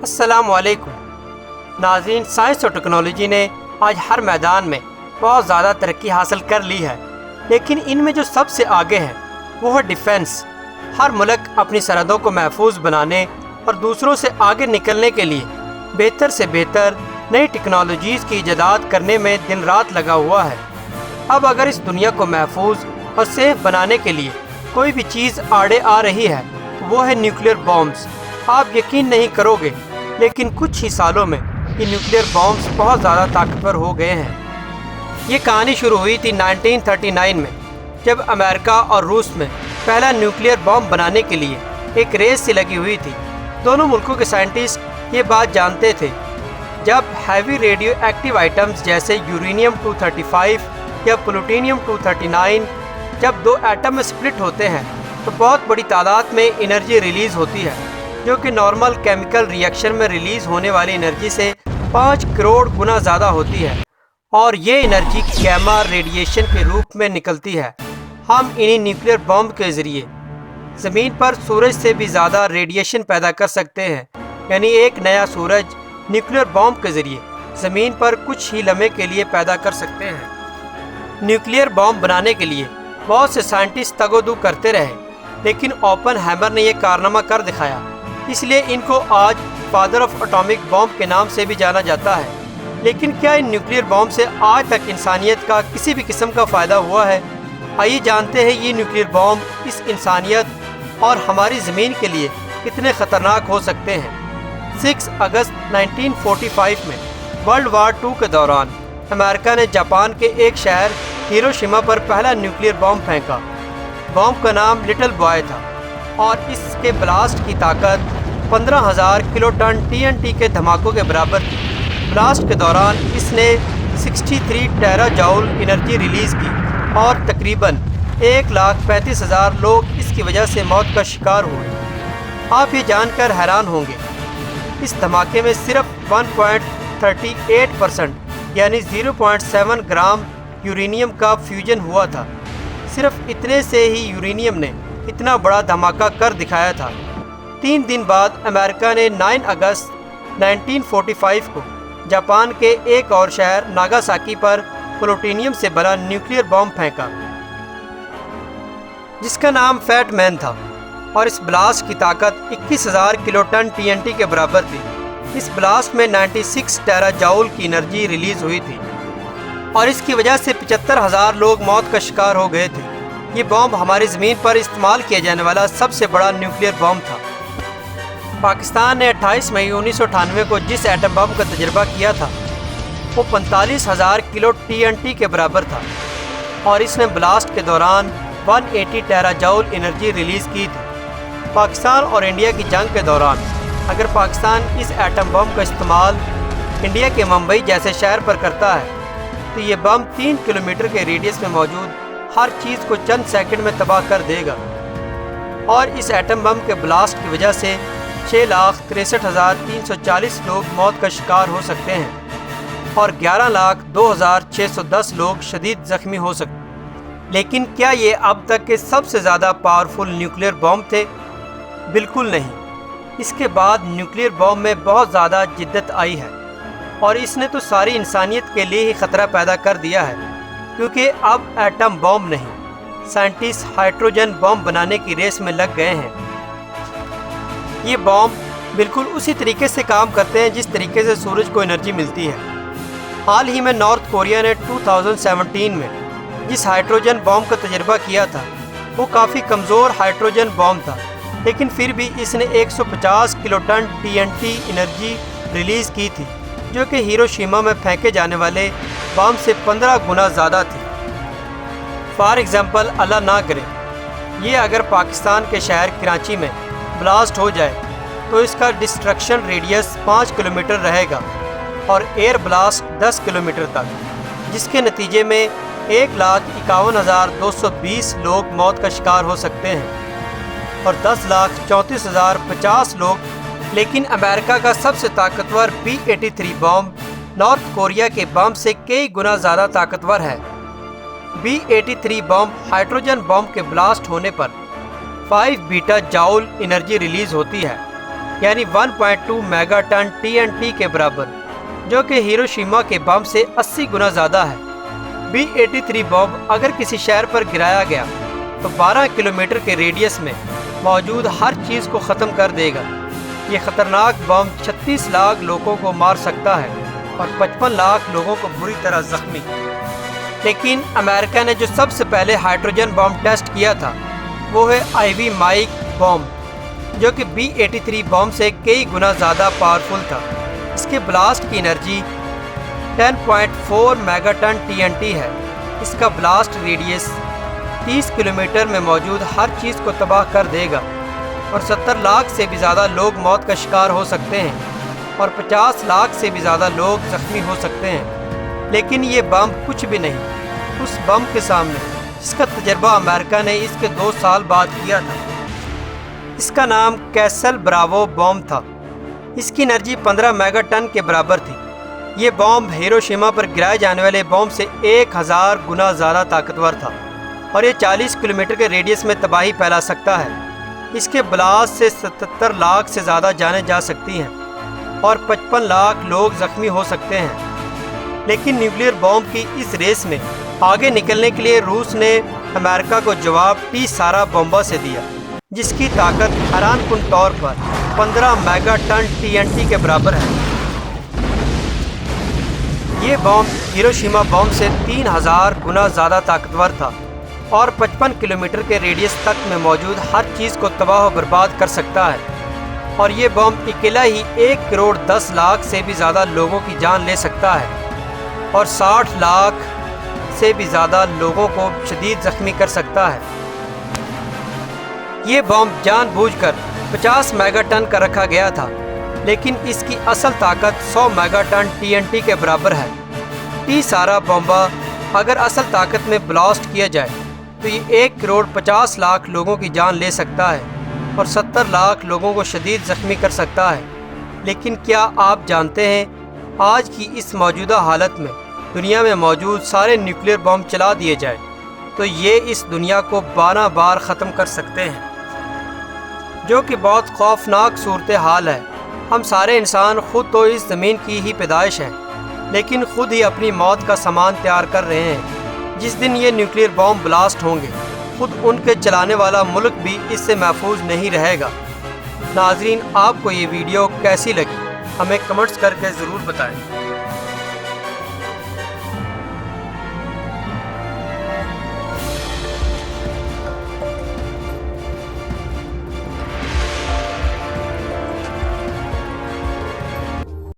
السلام علیکم ناظرین، سائنس اور ٹیکنالوجی نے آج ہر میدان میں بہت زیادہ ترقی حاصل کر لی ہے، لیکن ان میں جو سب سے آگے ہے وہ ہے ڈیفنس۔ ہر ملک اپنی سرحدوں کو محفوظ بنانے اور دوسروں سے آگے نکلنے کے لیے بہتر سے بہتر نئی ٹیکنالوجیز کی ایجاد کرنے میں دن رات لگا ہوا ہے۔ اب اگر اس دنیا کو محفوظ اور سیف بنانے کے لیے کوئی بھی چیز آڑے آ رہی ہے تو وہ ہے نیوکلیر بامز۔ آپ یقین نہیں کرو گے، لیکن کچھ ہی سالوں میں یہ نیوکلیر بامز بہت زیادہ طاقتور ہو گئے ہیں۔ یہ کہانی شروع ہوئی تھی 1939 میں، جب امریکہ اور روس میں پہلا نیوکلیر بام بنانے کے لیے ایک ریس سی لگی ہوئی تھی۔ دونوں ملکوں کے سائنٹسٹ یہ بات جانتے تھے، جب ہیوی ریڈیو ایکٹیو آئٹمز جیسے یورینیم 235 یا پلوٹینیم 239 جب دو ایٹم میں سپلٹ ہوتے ہیں تو بہت بڑی تعداد میں انرجی ریلیز ہوتی ہے، جو کہ نارمل کیمیکل ری ایکشن میں ریلیز ہونے والی انرجی سے 5 کروڑ گنا زیادہ ہوتی ہے، اور یہ انرجی گیما ریڈیشن کے روپ میں نکلتی ہے۔ ہم انہی نیوکلیر بام کے ذریعے زمین پر سورج سے بھی زیادہ ریڈیشن پیدا کر سکتے ہیں، یعنی ایک نیا سورج نیوکلیر بام کے ذریعے زمین پر کچھ ہی لمحے کے لیے پیدا کر سکتے ہیں۔ نیوکلیر بام بنانے کے لیے بہت سے سائنٹسٹ تگ و دو کرتے رہے، لیکن اوپن ہیمر نے یہ کارنامہ کر دکھایا، اس لیے ان کو آج فادر آف اٹامک بام کے نام سے بھی جانا جاتا ہے۔ لیکن کیا ان نیوکلیر بام سے آج تک انسانیت کا کسی بھی قسم کا فائدہ ہوا ہے؟ آئیے جانتے ہیں یہ نیوکلیر بام اس انسانیت اور ہماری زمین کے لیے کتنے خطرناک ہو سکتے ہیں۔ 6 اگست 1945 میں ورلڈ وار 2 کے دوران امریکہ نے جاپان کے ایک شہر ہیروشیما پر پہلا نیوکلیر بام پھینکا۔ بام کا نام لٹل بوائے تھا، اور اس کے بلاسٹ کی طاقت 15,000 کلو ٹن TNT کے دھماکوں کے برابر تھی۔ بلاسٹ کے دوران اس نے 63 ٹیرا جاؤل انرجی ریلیز کی، اور تقریباً 1,35,000 لوگ اس کی وجہ سے موت کا شکار ہوئے۔ آپ یہ جان کر حیران ہوں گے، اس دھماکے میں صرف 1.38% یعنی 0.7 گرام یورینیم کا فیوژن ہوا تھا۔ صرف اتنے سے ہی یورینیم نے اتنا بڑا دھماکہ کر دکھایا تھا۔ 3 دن بعد امریکہ نے 9 اگست 1945 کو جاپان کے ایک اور شہر ناگاساکی پر پلوٹینیم سے بنا نیوکلیر بام پھینکا، جس کا نام فیٹ مین تھا، اور اس بلاسٹ کی طاقت 21,000 کلو ٹن TNT کے برابر تھی۔ اس بلاسٹ میں 96 ٹیرا جاؤل کی انرجی ریلیز ہوئی تھی، اور اس کی وجہ سے 75,000 لوگ موت کا شکار ہو گئے تھے۔ یہ بام ہماری زمین پر استعمال کیا جانے والا سب سے بڑا نیوکلیر بام تھا۔ پاکستان نے 28 مئی 1998 کو جس ایٹم بم کا تجربہ کیا تھا وہ 45,000 کلو TNT کے برابر تھا، اور اس نے بلاسٹ کے دوران 180 ٹیرا جاؤل انرجی ریلیز کی تھی۔ پاکستان اور انڈیا کی جنگ کے دوران اگر پاکستان اس ایٹم بم کا استعمال انڈیا کے ممبئی جیسے شہر پر کرتا ہے تو یہ بم 3 کلومیٹر کے ریڈیس میں موجود ہر چیز کو چند سیکنڈ میں تباہ کر دے گا، اور اس ایٹم بم کے بلاسٹ کی وجہ سے 6,63,340 لوگ موت کا شکار ہو سکتے ہیں، اور 11,02,610 لوگ شدید زخمی ہو سکتے ہیں۔ لیکن کیا یہ اب تک کے سب سے زیادہ پاورفل نیوکلیر بام تھے؟ بالکل نہیں۔ اس کے بعد نیوکلیر بام میں بہت زیادہ جدت آئی ہے، اور اس نے تو ساری انسانیت کے لیے ہی خطرہ پیدا کر دیا ہے، کیونکہ اب ایٹم بام نہیں، سائنٹسٹ ہائیڈروجن بام بنانے کی ریس میں لگ گئے ہیں۔ یہ بام بالکل اسی طریقے سے کام کرتے ہیں جس طریقے سے سورج کو انرجی ملتی ہے۔ حال ہی میں نارتھ کوریا نے 2017 میں جس ہائیڈروجن بام کا تجربہ کیا تھا وہ کافی کمزور ہائیڈروجن بام تھا، لیکن پھر بھی اس نے 150 کلو ٹن TNT انرجی ریلیز کی تھی، جو کہ ہیروشیما میں پھینکے جانے والے بام سے 15 گنا زیادہ تھی۔ فار ایگزامپل، اللہ نہ کرے یہ اگر پاکستان کے شہر کراچی میں بلاسٹ ہو جائے تو اس کا ڈسٹرکشن ریڈیس 5 کلومیٹر رہے گا، اور ایئر بلاسٹ 10 کلومیٹر تک، جس کے نتیجے میں 1,51,220 لوگ موت کا شکار ہو سکتے ہیں، اور 10,34,050 لوگ۔ لیکن امریکہ کا سب سے طاقتور B-83 بام نارتھ کوریا کے بم سے کئی گنا زیادہ طاقتور ہے۔ B-83 بم ہائیڈروجن بم کے بلاسٹ ہونے پر 5 بیٹا جاؤل انرجی ریلیز ہوتی ہے، یعنی 1.2 میگا ٹن TNT کے برابر، جو کہ ہیروشیما کے بم سے 80 گنا زیادہ ہے۔ B-83 بم اگر کسی شہر پر گرایا گیا تو 12 کلومیٹر کے ریڈیس میں موجود ہر چیز کو ختم کر دے گا۔ یہ خطرناک بم 36 لاکھ لوگوں کو مار سکتا ہے اور 55 لاکھ لوگوں کو بری طرح زخمی۔ لیکن امریکہ نے جو سب سے پہلے ہائیڈروجن بم ٹیسٹ کیا تھا وہ ہے آئی مائک بم، جو کہ B-83 بم سے کئی گنا زیادہ پاورفل تھا۔ اس کے بلاسٹ کی انرجی 10.4 میگا ٹن TNT ہے۔ اس کا بلاسٹ ریڈیس 30 کلومیٹر میں موجود ہر چیز کو تباہ کر دے گا اور 70 لاکھ سے بھی زیادہ لوگ موت کا شکار ہو سکتے ہیں اور 50 لاکھ سے بھی زیادہ لوگ زخمی ہو سکتے ہیں۔ لیکن یہ بم کچھ بھی نہیں اس بم کے سامنے جس کا تجربہ امریکہ نے اس کے 2 سال بعد کیا تھا۔ اس کا نام کیسل براوو بم تھا۔ اس کی انرجی 15 میگا ٹن کے برابر تھی۔ یہ بم ہیروشیما پر گرائے جانے والے بم سے 1000 گنا زیادہ طاقتور تھا اور یہ 40 کلومیٹر کے ریڈیس میں تباہی پھیلا سکتا ہے۔ اس کے بلاسٹ سے 77 لاکھ سے زیادہ جانیں جا سکتی ہیں اور 55 لاکھ لوگ زخمی ہو سکتے ہیں۔ لیکن نیوکلیئر بم کی اس ریس میں آگے نکلنے کے لیے روس نے امریکہ کو جواب ٹی-سارا بمبا سے دیا، جس کی طاقت حیران کن طور پر 15 میگا ٹن TNT کے برابر ہے۔ یہ بم ہیروشیما بم سے 3000 گنا زیادہ طاقتور تھا اور 55 کلومیٹر کے ریڈیس تک میں موجود ہر چیز کو تباہ و برباد کر سکتا ہے، اور یہ بم اکیلا ہی 1 کروڑ 10 لاکھ سے بھی زیادہ لوگوں کی جان لے سکتا ہے اور 60 لاکھ سے بھی زیادہ لوگوں کو شدید زخمی کر سکتا ہے۔ یہ بم جان بوجھ کر 50 میگا ٹن کا رکھا گیا تھا، لیکن اس کی اصل طاقت 100 میگا ٹن TNT کے برابر ہے۔ ٹی-سارا بمبا اگر اصل طاقت میں بلاسٹ کیا جائے تو یہ 1 کروڑ 50 لاکھ لوگوں کی جان لے سکتا ہے اور 70 لاکھ لوگوں کو شدید زخمی کر سکتا ہے۔ لیکن کیا آپ جانتے ہیں آج کی اس موجودہ حالت میں دنیا میں موجود سارے نیوکلیئر بم چلا دیے جائے تو یہ اس دنیا کو 12 بار ختم کر سکتے ہیں، جو کہ بہت خوفناک صورتحال ہے۔ ہم سارے انسان خود تو اس زمین کی ہی پیدائش ہیں، لیکن خود ہی اپنی موت کا سامان تیار کر رہے ہیں۔ جس دن یہ نیوکلیئر بم بلاسٹ ہوں گے خود ان کے چلانے والا ملک بھی اس سے محفوظ نہیں رہے گا۔ ناظرین، آپ کو یہ ویڈیو کیسی لگی ہمیں کمنٹس کر کے ضرور بتائیں۔